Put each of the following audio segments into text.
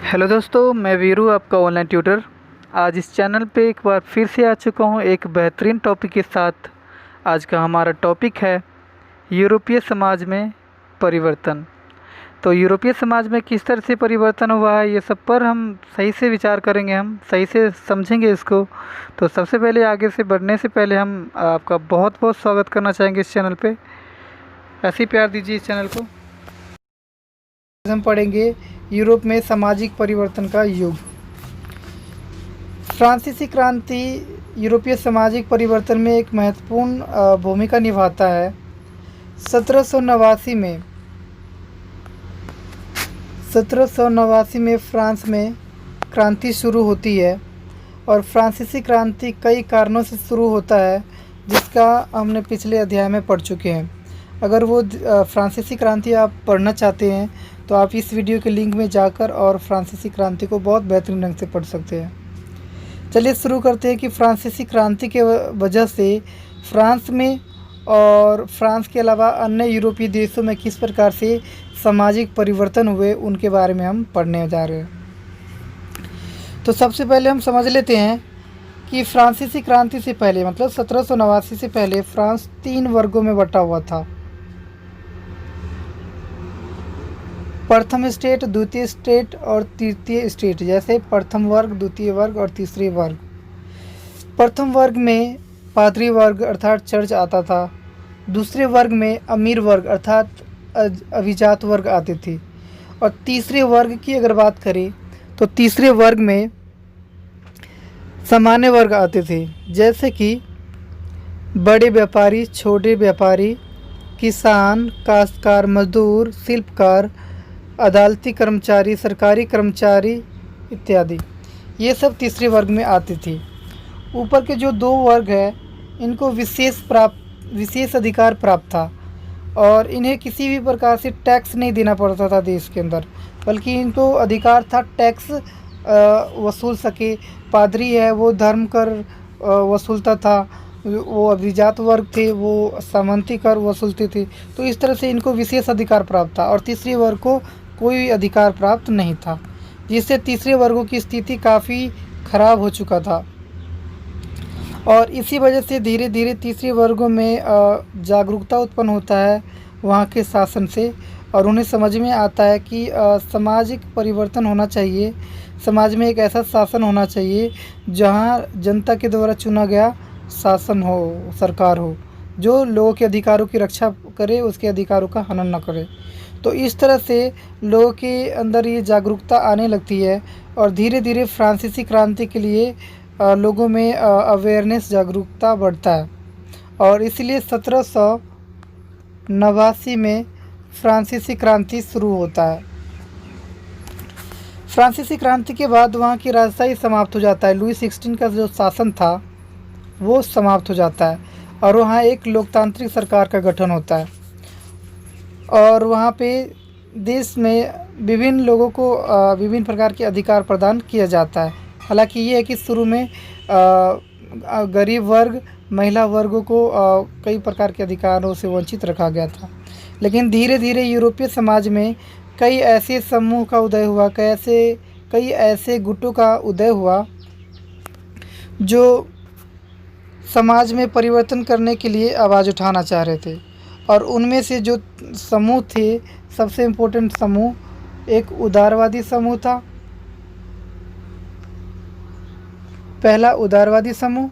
Hello दोस्तों, मैं वीरू आपका ऑनलाइन ट्यूटर। आज इस चैनल पे एक बार फिर से आ चुका हूँ एक बेहतरीन टॉपिक के साथ। आज का हमारा टॉपिक है यूरोपीय समाज में परिवर्तन। तो यूरोपीय समाज में किस तरह से परिवर्तन हुआ है, ये सब पर हम सही से विचार करेंगे, हम सही से समझेंगे इसको। तो सबसे पहले आगे से बढ़ने से पहले हम आपका बहुत बहुत स्वागत करना चाहेंगे इस चैनल पे। ऐसे ही प्यार दीजिए इस चैनल को। हम पढ़ेंगे यूरोप में सामाजिक परिवर्तन का युग। फ्रांसीसी क्रांति यूरोपीय सामाजिक परिवर्तन में एक महत्वपूर्ण भूमिका निभाता है। 1789 में फ्रांस में क्रांति शुरू होती है और फ्रांसीसी क्रांति कई कारणों से शुरू होता है, जिसका हमने पिछले अध्याय में पढ़ चुके हैं। अगर वो फ्रांसीसी क्रांति आप पढ़ना चाहते हैं तो आप इस वीडियो के लिंक में जाकर और फ्रांसीसी क्रांति को बहुत बेहतरीन ढंग से पढ़ सकते हैं। चलिए शुरू करते हैं कि फ्रांसीसी क्रांति के वजह से फ्रांस में और फ्रांस के अलावा अन्य यूरोपीय देशों में किस प्रकार से सामाजिक परिवर्तन हुए, उनके बारे में हम पढ़ने जा रहे हैं। तो सबसे पहले हम समझ लेते हैं कि फ्रांसीसी क्रांति से पहले मतलब 1789 से पहले फ्रांस 3 वर्गों में बटा हुआ था। प्रथम स्टेट, द्वितीय स्टेट और तृतीय स्टेट। जैसे प्रथम वर्ग, द्वितीय वर्ग और तीसरे वर्ग। प्रथम वर्ग में पादरी वर्ग अर्थात चर्च आता था। दूसरे वर्ग में अमीर वर्ग अर्थात अभिजात वर्ग आते थे। और तीसरे वर्ग की अगर बात करें तो तीसरे वर्ग में सामान्य वर्ग आते थे, जैसे कि बड़े व्यापारी, छोटे व्यापारी, किसान, काश्तकार, मजदूर, शिल्पकार, अदालती कर्मचारी, सरकारी कर्मचारी इत्यादि। ये सब तीसरे वर्ग में आते थे। ऊपर के जो 2 वर्ग हैं इनको विशेष अधिकार प्राप्त था और इन्हें किसी भी प्रकार से टैक्स नहीं देना पड़ता था देश के अंदर, बल्कि इनको अधिकार था टैक्स वसूल सके। पादरी है वो धर्म कर वसूलता था, वो अभिजात वर्ग थे वो सामंती कर वसूलते थे। तो इस तरह से इनको विशेष अधिकार प्राप्त था और तीसरे वर्ग को कोई अधिकार प्राप्त नहीं था, जिससे तीसरे वर्गों की स्थिति काफ़ी खराब हो चुका था। और इसी वजह से धीरे धीरे तीसरे वर्गों में जागरूकता उत्पन्न होता है वहाँ के शासन से, और उन्हें समझ में आता है कि सामाजिक परिवर्तन होना चाहिए। समाज में एक ऐसा शासन होना चाहिए जहाँ जनता के द्वारा चुना गया शासन हो, सरकार हो, जो लोगों के अधिकारों की रक्षा करे, उसके अधिकारों का हनन न करे। तो इस तरह से लोगों के अंदर ये जागरूकता आने लगती है और धीरे धीरे फ्रांसीसी क्रांति के लिए लोगों में अवेयरनेस, जागरूकता बढ़ता है। और इसलिए 1789 में फ्रांसीसी क्रांति शुरू होता है। फ्रांसीसी क्रांति के बाद वहाँ की राजशाही समाप्त हो जाता है। लुई 16 का जो शासन था वो समाप्त हो जाता है और वहाँ एक लोकतांत्रिक सरकार का गठन होता है और वहाँ पे देश में विभिन्न लोगों को विभिन्न प्रकार के अधिकार प्रदान किया जाता है। हालांकि ये है कि शुरू में गरीब वर्ग, महिला वर्गों को कई प्रकार के अधिकारों से वंचित रखा गया था, लेकिन धीरे धीरे यूरोपीय समाज में कई ऐसे समूह का उदय हुआ, कई ऐसे गुटों का उदय हुआ जो समाज में परिवर्तन करने के लिए आवाज़ उठाना चाह रहे थे। और उनमें से जो समूह थे, सबसे इम्पोर्टेंट समूह, एक उदारवादी समूह था। पहला उदारवादी समूह,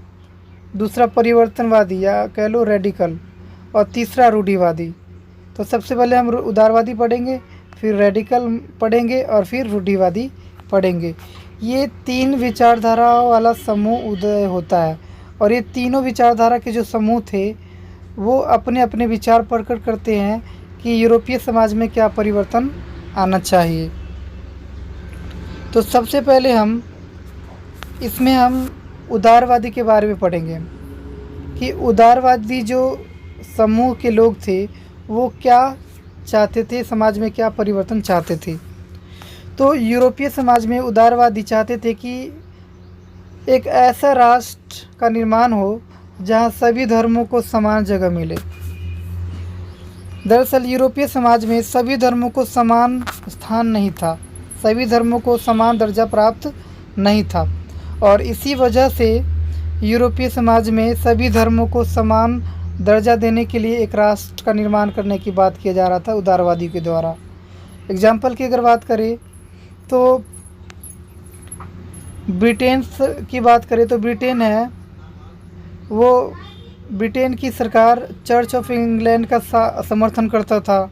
दूसरा परिवर्तनवादी या कह लो रेडिकल, और तीसरा रूढ़िवादी। तो सबसे पहले हम उदारवादी पढ़ेंगे, फिर रेडिकल पढ़ेंगे और फिर रूढ़िवादी पढ़ेंगे। ये 3 विचारधाराओं वाला समूह उदय होता है और ये तीनों विचारधारा के जो समूह थे वो अपने अपने विचार प्रकट करते हैं कि यूरोपीय समाज में क्या परिवर्तन आना चाहिए। तो सबसे पहले हम उदारवादी के बारे में पढ़ेंगे कि उदारवादी जो समूह के लोग थे वो क्या चाहते थे, समाज में क्या परिवर्तन चाहते थे। तो यूरोपीय समाज में उदारवादी चाहते थे कि एक ऐसा राष्ट्र का निर्माण हो जहाँ सभी धर्मों को समान जगह मिले। दरअसल यूरोपीय समाज में सभी धर्मों को समान स्थान नहीं था। सभी धर्मों को समान दर्जा प्राप्त नहीं था और इसी वजह से यूरोपीय समाज में सभी धर्मों को समान दर्जा देने के लिए एक राष्ट्र का निर्माण करने की बात किया जा रहा था उदारवादी के द्वारा। एग्जाम्पल की अगर बात करें तो ब्रिटेन की बात करें तो ब्रिटेन है वो ब्रिटेन की सरकार चर्च ऑफ इंग्लैंड का समर्थन करता था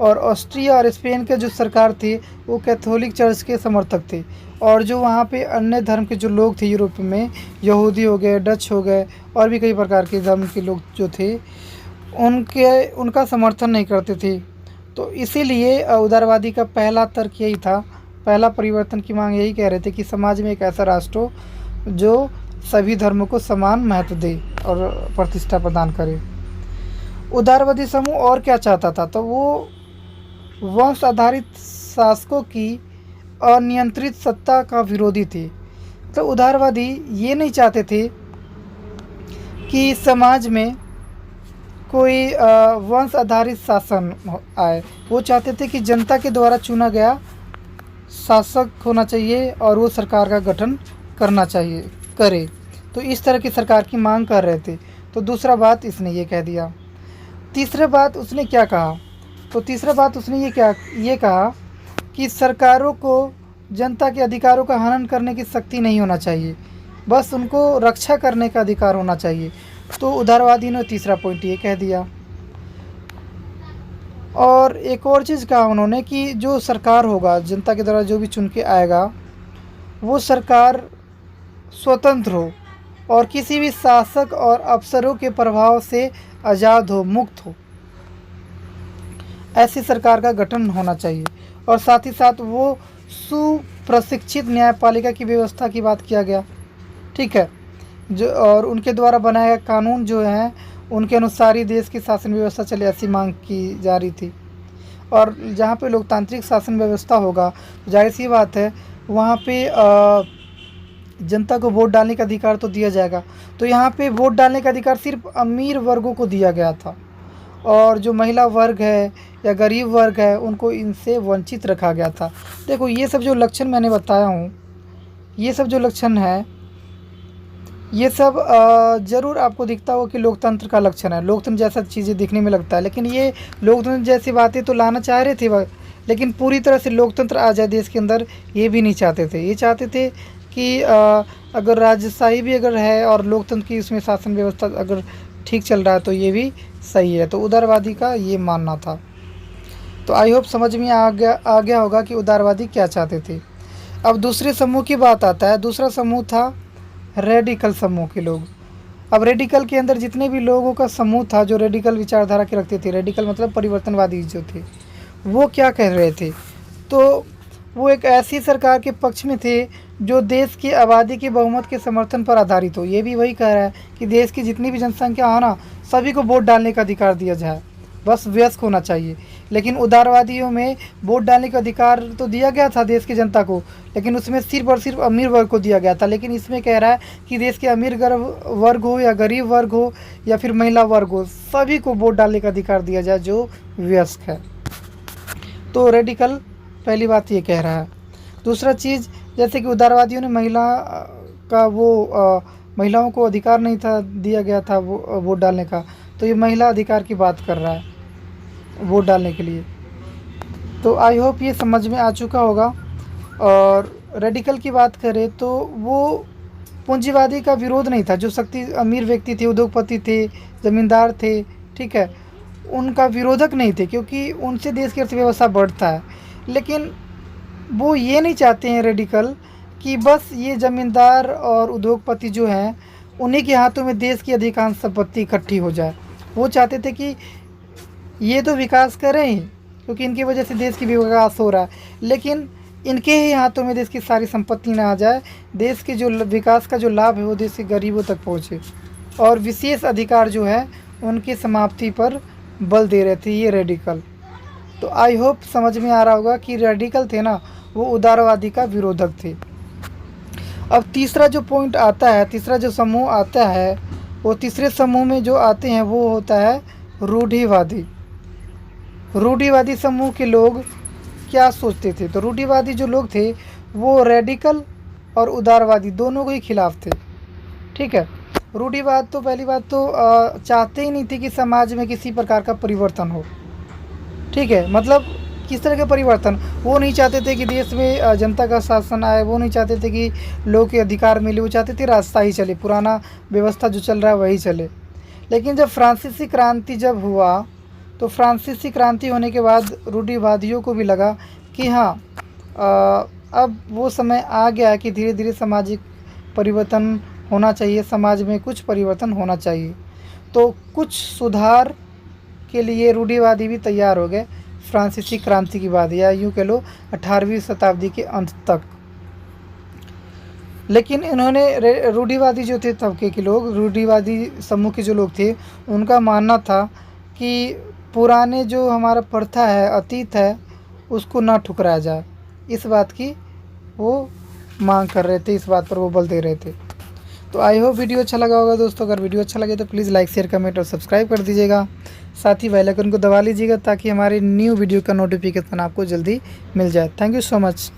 और ऑस्ट्रिया और स्पेन के जो सरकार थी वो कैथोलिक चर्च के समर्थक थे और जो वहाँ पे अन्य धर्म के जो लोग थे यूरोप में, यहूदी हो गए, डच हो गए और भी कई प्रकार के धर्म के लोग जो थे उनका समर्थन नहीं करते थे। तो इसीलिए उदारवादी का पहला तर्क यही था, पहला परिवर्तन की मांग यही कह रहे थे कि समाज में एक ऐसा राष्ट्र हो जो सभी धर्मों को समान महत्व दे और प्रतिष्ठा प्रदान करे। उदारवादी समूह और क्या चाहता था, तो वो वंश आधारित शासकों की अनियंत्रित सत्ता का विरोधी थे। तो उदारवादी ये नहीं चाहते थे कि समाज में कोई वंश आधारित शासन आए, वो चाहते थे कि जनता के द्वारा चुना गया शासक होना चाहिए और वो सरकार का गठन करना चाहिए करे। तो इस तरह की सरकार की मांग कर रहे थे। तो दूसरा बात इसने ये कह दिया। तीसरा बात उसने क्या कहा, तो तीसरा बात उसने ये कहा कि सरकारों को जनता के अधिकारों का हनन करने की शक्ति नहीं होना चाहिए, बस उनको रक्षा करने का अधिकार होना चाहिए। तो उदारवादी ने तीसरा पॉइंट ये कह दिया। और एक और चीज़ कहा उन्होंने कि जो सरकार होगा, जनता के द्वारा जो भी चुन के आएगा, वो सरकार स्वतंत्र हो और किसी भी शासक और अफसरों के प्रभाव से आज़ाद हो, मुक्त हो, ऐसी सरकार का गठन होना चाहिए। और साथ ही साथ वो सुप्रशिक्षित न्यायपालिका की व्यवस्था की बात किया गया, ठीक है, जो और उनके द्वारा बनाए गए कानून जो हैं उनके अनुसार ही देश की शासन व्यवस्था चले, ऐसी मांग की जा रही थी। और जहाँ पे लोकतांत्रिक शासन व्यवस्था होगा, जाहिर सी बात है वहाँ पे जनता को वोट डालने का अधिकार तो दिया जाएगा। तो यहाँ पे वोट डालने का अधिकार सिर्फ अमीर वर्गों को दिया गया था और जो महिला वर्ग है या गरीब वर्ग है उनको इनसे वंचित रखा गया था। देखो ये सब जो लक्षण मैंने बताया हूँ, ये सब जो लक्षण है, ये सब ज़रूर आपको दिखता हो कि लोकतंत्र का लक्षण है, लोकतंत्र जैसा चीज़ें दिखने में लगता है, लेकिन ये लोकतंत्र जैसी बातें तो लाना चाह रहे थे वह, लेकिन पूरी तरह से लोकतंत्र आ जाए देश के अंदर ये भी नहीं चाहते थे। ये चाहते थे कि अगर राजशाही भी अगर है और लोकतंत्र की उसमें शासन व्यवस्था अगर ठीक चल रहा है तो ये भी सही है। तो उदारवादी का ये मानना था। तो आई होप समझ में आ गया होगा कि उदारवादी क्या चाहते थे। अब दूसरे समूह की बात आता है। दूसरा समूह था रेडिकल समूह के लोग। अब रेडिकल के अंदर जितने भी लोगों का समूह था जो रेडिकल विचारधारा के रखते थे, रेडिकल मतलब परिवर्तनवादी जो थे, वो क्या कह रहे थे, तो वो एक ऐसी सरकार के पक्ष में थे जो देश की आबादी के बहुमत के समर्थन पर आधारित हो। ये भी वही कह रहा है कि देश की जितनी भी जनसंख्या हो ना, सभी को वोट डालने का अधिकार दिया जाए, बस वयस्क होना चाहिए। लेकिन उदारवादियों में वोट डालने का अधिकार तो दिया गया था देश की जनता को, लेकिन उसमें सिर्फ और सिर्फ अमीर वर्ग को दिया गया था। लेकिन इसमें कह रहा है कि देश के अमीर वर्ग हो या गरीब वर्ग हो या फिर महिला वर्ग हो, सभी को वोट डालने का अधिकार दिया जाए जो वयस्क है। तो रेडिकल पहली बात ये कह रहा है। दूसरा चीज़, जैसे कि उदारवादियों ने महिलाओं को अधिकार नहीं था दिया गया था वोट डालने का, तो ये महिला अधिकार की बात कर रहा है वोट डालने के लिए। तो आई होप ये समझ में आ चुका होगा। और रेडिकल की बात करें तो वो पूंजीवादी का विरोध नहीं था। जो अमीर व्यक्ति थे, उद्योगपति थे, ज़मींदार थे, ठीक है, उनका विरोधक नहीं थे, क्योंकि उनसे देश की अर्थव्यवस्था बढ़ता है। लेकिन वो ये नहीं चाहते हैं रेडिकल कि बस ये ज़मींदार और उद्योगपति जो हैं उन्हीं के हाथों में देश की अधिकांश संपत्ति इकट्ठी हो जाए। वो चाहते थे कि ये तो विकास करें ही, क्योंकि इनकी वजह से देश की भी विकास हो रहा है, लेकिन इनके ही हाथों में देश की सारी संपत्ति ना आ जाए। देश के जो विकास का जो लाभ है वो देश के गरीबों तक पहुँचे, और विशेष अधिकार जो है उनकी समाप्ति पर बल दे रहे थे ये रेडिकल। तो आई होप समझ में आ रहा होगा कि रेडिकल थे ना, वो उदारवादी का विरोधक थे। अब तीसरा जो पॉइंट आता है, तीसरा जो समूह आता है, वो तीसरे समूह में जो आते हैं वो होता है रूढ़िवादी। रूढ़िवादी समूह के लोग क्या सोचते थे। तो रूढ़िवादी जो लोग थे वो रेडिकल और उदारवादी दोनों के ही खिलाफ थे। ठीक है, रूढ़िवाद तो पहली बात तो चाहते ही नहीं थे कि समाज में किसी प्रकार का परिवर्तन हो। ठीक है, मतलब किस तरह के परिवर्तन, वो नहीं चाहते थे कि देश में जनता का शासन आए, वो नहीं चाहते थे कि लोग के अधिकार मिले, वो चाहते थे रास्ता ही चले, पुराना व्यवस्था जो चल रहा है वही चले। लेकिन जब फ्रांसीसी क्रांति जब हुआ तो फ्रांसीसी क्रांति होने के बाद रूढ़िवादियों को भी लगा कि हाँ, अब वो समय आ गया है कि धीरे धीरे सामाजिक परिवर्तन होना चाहिए, समाज में कुछ परिवर्तन होना चाहिए। तो कुछ सुधार के लिए रूढ़िवादी भी तैयार हो गए फ्रांसीसी क्रांति के बाद, या यूँ कह लो 18वीं शताब्दी के अंत तक। लेकिन इन्होंने रूढ़िवादी जो थे तबके के लोग, रूढ़िवादी समूह के जो लोग थे, उनका मानना था कि पुराने जो हमारा प्रथा है, अतीत है, उसको ना ठुकराया जाए। इस बात की वो मांग कर रहे थे, इस बात पर वो बल दे रहे थे। तो आई होप वीडियो अच्छा लगा होगा दोस्तों। अगर वीडियो अच्छा लगे तो प्लीज़ लाइक शेयर कमेंट और सब्सक्राइब कर दीजिएगा। साथ ही बेल आइकन को दबा लीजिएगा ताकि हमारे न्यू वीडियो का नोटिफिकेशन आपको जल्दी मिल जाए। Thank you so much.